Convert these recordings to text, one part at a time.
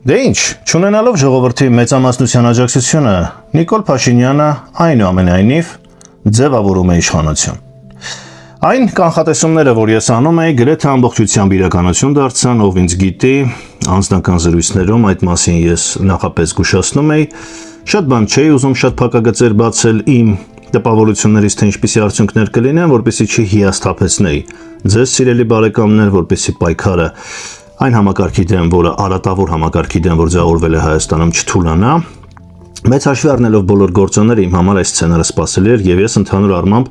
Դե ինչ, չունենալով ժողովրդի մեծամասնության աջակցությունը, Նիկոլ Փաշինյանը այնուամենայնիվ ձևավորում է իշխանություն։ Այն կանխատեսումները, որ ես անում էի, գրեթե ամբողջությամբ իրականություն դարձան, ով ինձ գիտի, անձնական զրույցներում այդ մասին ես նախապես զգուշացնում էի, շատ բան չէի ուզում շատ փակագծեր բացել իմ տպավորություններից, թե ինչպիսի արդյունքներ կլինեն, որպեսզի չի հիասթափեցնեի ձեզ սիրելի բարեկամներ, որպեսզի պայքարը այն համակարգի դեմ, որը արատավոր համակարգի դեմ, որ ձևավորվել է Հայաստանում, չթուլանա։ Մեծ հաշվի առնելով բոլոր գործոնները, իմ համար այս սցենարը սպասելի էր, եւ ես ընդհանուր առմամբ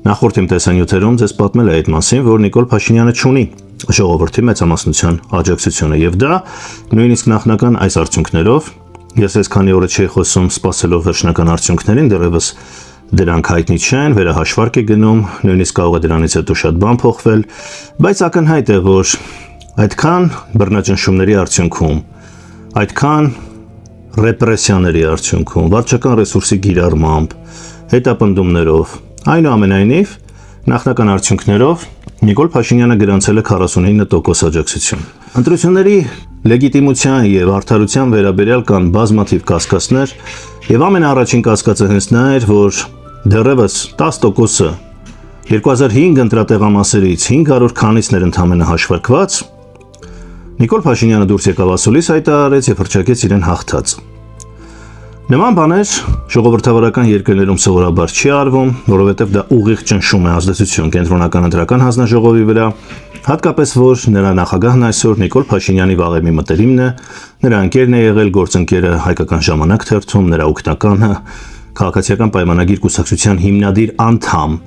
նախորդ իմ տեսանյութերում ձեզ պատմել եմ այդ մասին, որ Նիկոլ Փաշինյանը չունի ժողովրդի մեծամասնության աջակցությունը, եւ դա նույնիսկ նախնական այս արդյունքներով, ես այսքանի օրը չի խոսում սպասելով վերջնական արդյունքներին, դեռևս դրանք հայտնի չեն, վերահաշվարկ է գնում, նույնիսկ կարող է դրանից հետո շատ բան փոխվել, բայց ակնհայտ է, որ այդքան բռնաճնշումների արդյունքում, այդքան ռեպրեսիաների արդյունքում, վարչական ռեսուրսի գիրառմամբ, հետապնդումներով, այնուամենայնիվ, նախնական արդյունքներով Նիկոլ Փաշինյանը գրանցել է 49% աջակցություն։ Ընտրությունների լեգիտիմության եւ արդարության վերաբերյալ կան բազմաթիվ կասկածներ, եւ ամենաառաջին կասկածը հենց նա էր, որ դեռևս 10%-ը 2005 ընտրատեղամասերից 500 քանիսներ ընդամենը հաշվարկված, Նիկոլ Փաշինյանը դուրս եկավ ասուլիս հայտարարեց եւ հռչակեց իրեն հաղթած։ Նման բաներ ժողովրդավարական երկրներում սովորաբար չի արվում, որովհետեւ դա ուղիղ ճնշում է ազդեցություն կենտրոնական ընտրական հանձնաժողովի վրա, հատկապես որ նրա նախագահն այսօր Նիկոլ Փաշինյանի վաղեմի մտերիմն է, նրա ընկերն է եղել գործընկերը Հայկական ժամանակ թերթում, նրա օգնականը, քաղաքացիական պայմանագիր կուսակցության հիմնադիր անդամ։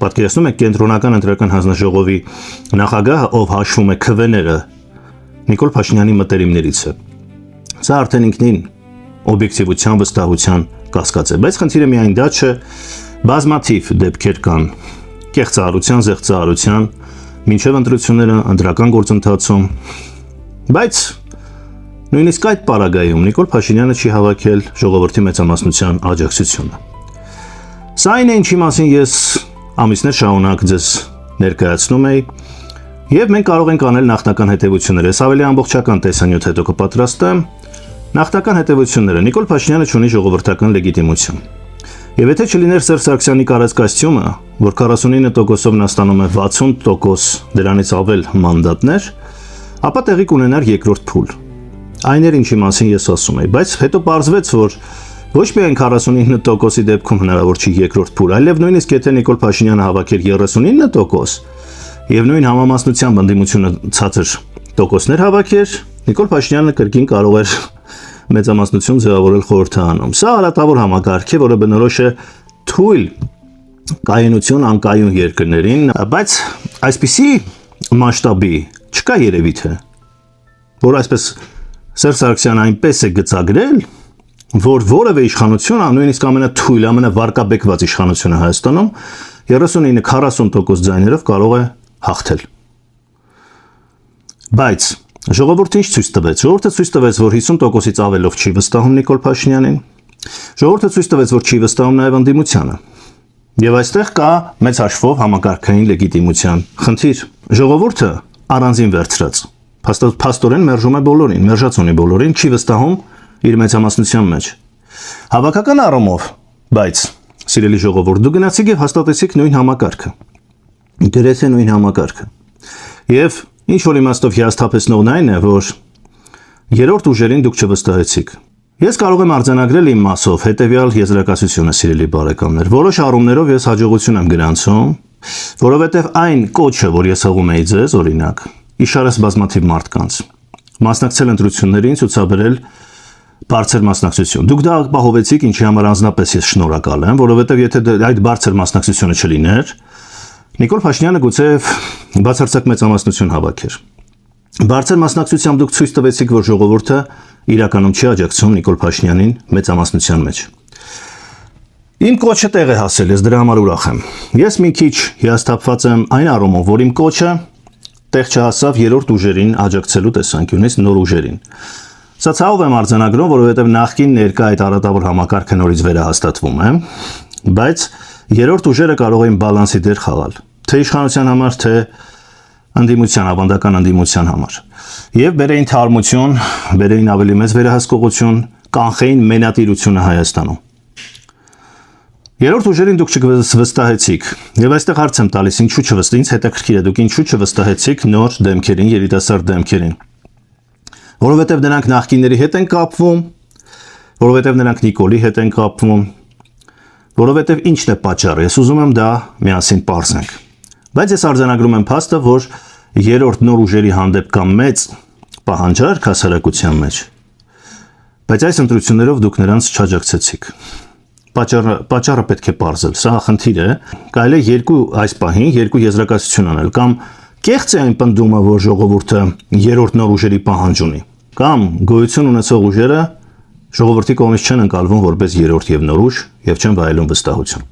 Պատկերացնում եք կենտրոնական ընտրական հանձնաժողովի նախագահը, ով հաշվում է քվեները Նիկոլ Փաշինյանի մտերիմներից է։ Սա արդեն ինքնին օբյեկտիվության վստահության կասկած է, բայց խնդիրը միայն դա չէ, բազմաթիվ դեպքեր կան կեղծարարության, զեղծարարության, մինչև ընտրությունները ընտրական գործընթացում, բայց նույնիսկ այդ պարագայում Նիկոլ Փաշինյանը չի հավաքել ժողովրդի մեծամասնության աջակցությունը։ Սա այն է, ինչի մասին ես ամիսներ շարունակ ձեզ ներկայացնում էի, եւ մենք կարող ենք անել նախնական հետևությունները։ Ես ավելի ամբողջական տեսանյութ հետո կպատրաստեմ։ Նախնական հետևությունները Նիկոլ Փաշինյանը ունի ժողովրդական լեգիտիմություն։ Եվ եթե չլիներ Սերժ Սարգսյանի կարած կոստյումը, որ 49%-ով նա ստանում է 60% դրանից ավել մանդատներ, ապա տեղի կունենար երկրորդ փուլ։ Այն էր ինչի մասին ես ասում էի, բայց հետո պարզվեց, որ ոչ միայն 49%-ի դեպքում հնարավոր չի երկրորդ փուլ, այլև նույնիսկ եթե Նիկոլ Փաշինյանը հավաքեր 39%, եւ նույն համամասնությամբ ընդդիմությունը ցածր տոկոսներ հավաքեր, Նիկոլ Փաշինյանը կրկին կարող էր մեծամասնություն ձևավորել խորհրդարանում։ Սա արատավոր համակարգ է, որը բնորոշ է թույլ կայունություն անկայուն երկրներին, բայց այսպիսի մասշտաբի չկա երևի թե, որ այսպես Սերժ Սարգսյանը այնպես է գծագրել, որ որևէ իշխանություն, նույնիսկ ամենաթույլ, ամենավարկաբեկված իշխանությունը Հայաստանում 39-40% ձայներով կարող է հաղթել։ Բայց ժողովուրդը ինչ ցույց տվեց։ Ժողովուրդը ցույց տվեց, որ 50%-ից ավելով չի վստահում Նիկոլ Փաշինյանին։ Ժողովուրդը ցույց տվեց, որ չի վստահում նաև ընդդիմությանը։ Եվ այստեղ կա մեծ հաշվով համակարգային լեգիտիմության խնդիր։ Ժողովուրդը առանձին վերցրած փաստորեն մերժում է բոլորին, մերժած ունի բոլորին, չի վստահում իր մեծամասնության մեջ։ Հավաքական առումով, բայց սիրելի ժողովուրդ, դու գնացիք եւ հաստատեցիք նույն համակարգը։ Գրեթե նույն համակարգը։ Եվ ինչ որ իմաստով հիասթափեցնողն այն է, որ երրորդ ուժերին դուք չվստահեցիք։ Ես կարող եմ արձանագրել իմ մասով հետեւյալ եզրակացությունը, սիրելի բարեկամներ։ Որոշ առումներով ես հաջողություն եմ գրանցում, որովհետեւ այն կոչը, որ ես հղում էի ձեզ, օրինակ, իշարս բազմաթիվ մարդկանց, մասնակցել ընտրություններին, ցուցաբերել բարձր մասնակցություն։ Դուք դա ապահովեցիք, ինչի համար անձնապես ես շնորհակալ եմ, որովհետեւ եթե այդ բարձր մասնակցությունը չլիներ, Նիկոլ Փաշինյանը գուցե բացարձակ մեծամասնություն հավաքեր։ Բարձր մասնակցությամբ դուք ցույց տվեցիք, որ ժողովուրդը իրականում չի աջակցում Նիկոլ Փաշինյանին մեծամասնության մեջ։ Իմ կոչը տեղ է հասել, ես դրա համար ուրախ եմ։ Ես մի քիչ հիասթափված եմ այն առումով, որ իմ կոչը տեղ չհասավ երրորդ ուժերին աջակցելու տեսանկյունից նոր ուժերին։ Սա ցավով եմ արձանագրում, որովհետև նախկին ներկա այդ արատավոր համակարգը նորից վերահաստատվում է, բայց երրորդ ուժերը կարող են բալանսի դեր խաղալ, թե իշխանության համար, թե ընդդիմության, ավանդական ընդդիմության համար։ Եվ բերեին թարմություն, բերեին ավելի մեծ վերահսկողություն, կանխեին մենատիրությունը Հայաստանում։ Երրորդ ուժերին դուք չվստահեցիք, եւ այստեղ հարց եմ տալիս, ինչու չվստահեցիք, ինձ հետաքրքիր է, դուք ինչու չվստահեցիք նոր դեմքերին, երիտասարդ դեմքերին։ Որովհետեւ նրանք նախկինների հետ են կապվում, որովհետեւ նրանք Նիկոլի հետ են կապվում, որովհետեւ ինչն է պատճառը, ես ուզում եմ դա միասին պարզենք։ Բայց ես արձանագրում եմ փաստը, որ երրորդ նոր ուժերի հանդեպ կա մեծ պահանջարկ հասարակության մեջ, բայց այս ընտրություններով դուք նրանց չաջակցեցիք։ Պատճառը պետք է պարզել, սա խնդիր է, կարելի է այս պահին երկու եզրակացություն անել, կամ կեղծ է այն պնդումը, որ ժողովուրդը երրորդ նոր ուժերի պահանջ ունի, կամ գոյություն ունեցող ուժերը ժողովրդի կողմից չեն ընկալվում որպես երրորդ եւ նոր ուժ եւ չեն վայելում վստահություն։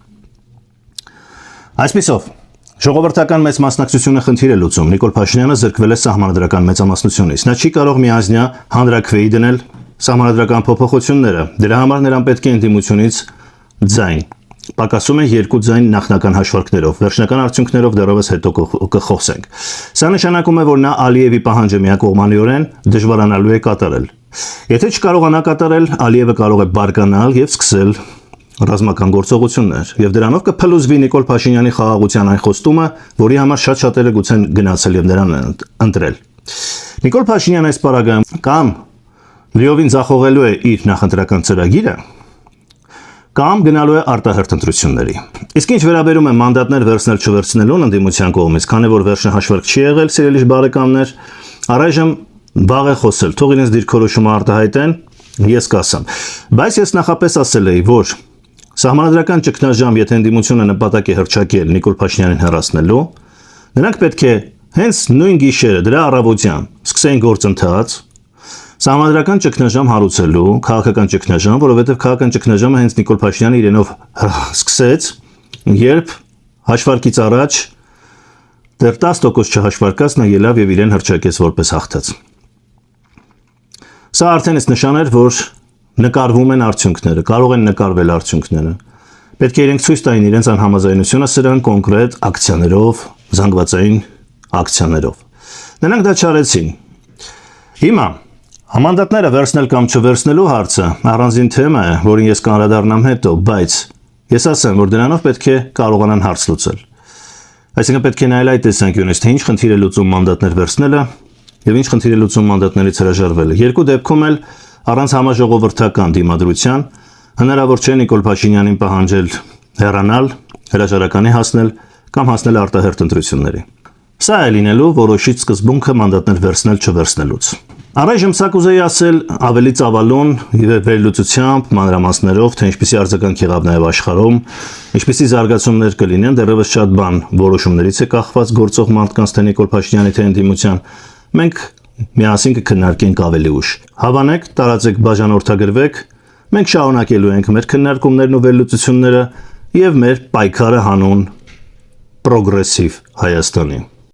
Այսպիսով, ժողովրդական մեծ մասնակցությունը խնդիր է լուծում։ Նիկոլ Փաշինյանը զրկվել է սահմանադրական մեծամասնությունից։ Նա չի կարող միայնա հանրաքվեի դնել սահմանադրական փոփոխությունները։ Դրա համար նրան պետք է ընդդիմությունից ձայն։ Պակասում է 2 ձայն նախնական հաշվարկներով, վերջնական արդյունքներով դեռևս հետո կխոսենք։ Սա նշանակում է, որ նա Ալիևի պահանջը միակողմանիորեն դժվարանալու է կատարել։ Եթե չկարողանա կատարել, Ալիևը կարող է բարկանալ եւ սկսել ռազմական գործողություններ, եւ դրանով կփլուզվի Նիկոլ Փաշինյանի խաղաղության այն խոստումը, որի համար շատ-շատերը գուցե գնացել եւ նրան ընտրել։ Նիկոլ Փաշինյանը այս պարագայում կամ լիովին ձախողելու է իր նախընտրական ծրագիրը, կամ գնալու է արտահերթ ընտրությունների։ Իսկ ինչ վերաբերում է մանդատներ վերցնել չվերցնելուն ընդդիմության կողմից, քանի որ վերջնահաշվարկ չի եղել, սիրելի բարեկամներ, առայժմ բաղ է խոսել, թող իրենց դիրքորոշումը արտահայտեն, ես կասեմ։ Բայց ես նախապես ասել էի, որ սահմանադրական ճգնաժամ, եթե ընդդիմությունը նպատակ է հռչակել Նիկոլ Փաշինյանին հեռացնելու, նրանք պետք է հենց նույն գիշերը դրա առավոտյան սկսեն գործընթաց Սահմանադրական ճգնաժամ հարուցելու, քաղաքական ճգնաժամ, որովհետև քաղաքական ճգնաժամը հենց Նիկոլ Փաշինյանը իրենով սկսեց, երբ հաշվարկից առաջ դեռ 10% չհաշվարկած նա ելավ եւ իրեն հռչակեց որպես հաղթած։ Սա արդեն իսկ նշան էր, որ նկարվում են արդյունքները, կարող են նկարվել արդյունքները։ Պետք է իրենք ցույց տային իրենց անհամաձայնությունը սրան կոնկրետ ակցիաներով, զանգվածային ակցիաներով։ Նրանք դա չարեցին։ Հիմա Մանդատները վերցնել կամ չվերցնելու հարցը առանձին թեմա է, որին ես կանդրադառնամ հետո, բայց ես ասեմ, որ դրանով պետք է կարողանան հարց լուծել։ Այսինքն պետք է նայել այդ տեսանկյունից, թե ինչ խնդիր է լուծում մանդատներ վերցնելը եւ ինչ խնդիր է լուծում մանդատներից հրաժարվելը։ Երկու դեպքում էլ առանց համաժողովրդական դիմադրության հնարավոր չէ Նիկոլ Փաշինյանին պահանջել հեռանալ, հրաժարականի հասնել կամ հասնել արտահերթ ընտրությունների։ Սա է լինելու որոշիչ սկզբունքը մանդատներ վերցնել չվերցնելուց։ Առայժմ սա կուզեի ասել ավելի ծավալուն վերլուծությամբ, մանրամասներով, թե ինչպիսի արձագանք եղավ նաև աշխարհում, ինչպիսի զարգացումներ կլինեն, դեռևս շատ բան որոշումներից է կախված գործող մարդկանց թե Նիկոլ Փաշինյանի թե ընդդիմության։ Մենք միասին կքննարկենք ավելի ուշ։ Հավանեք, տարածեք, բաժանորդագրվեք, մենք շարունակելու ենք մեր քննարկումներն ու վերլուծությունները եւ մեր պայքարը հանուն պրոգրեսիվ Հայաստանի։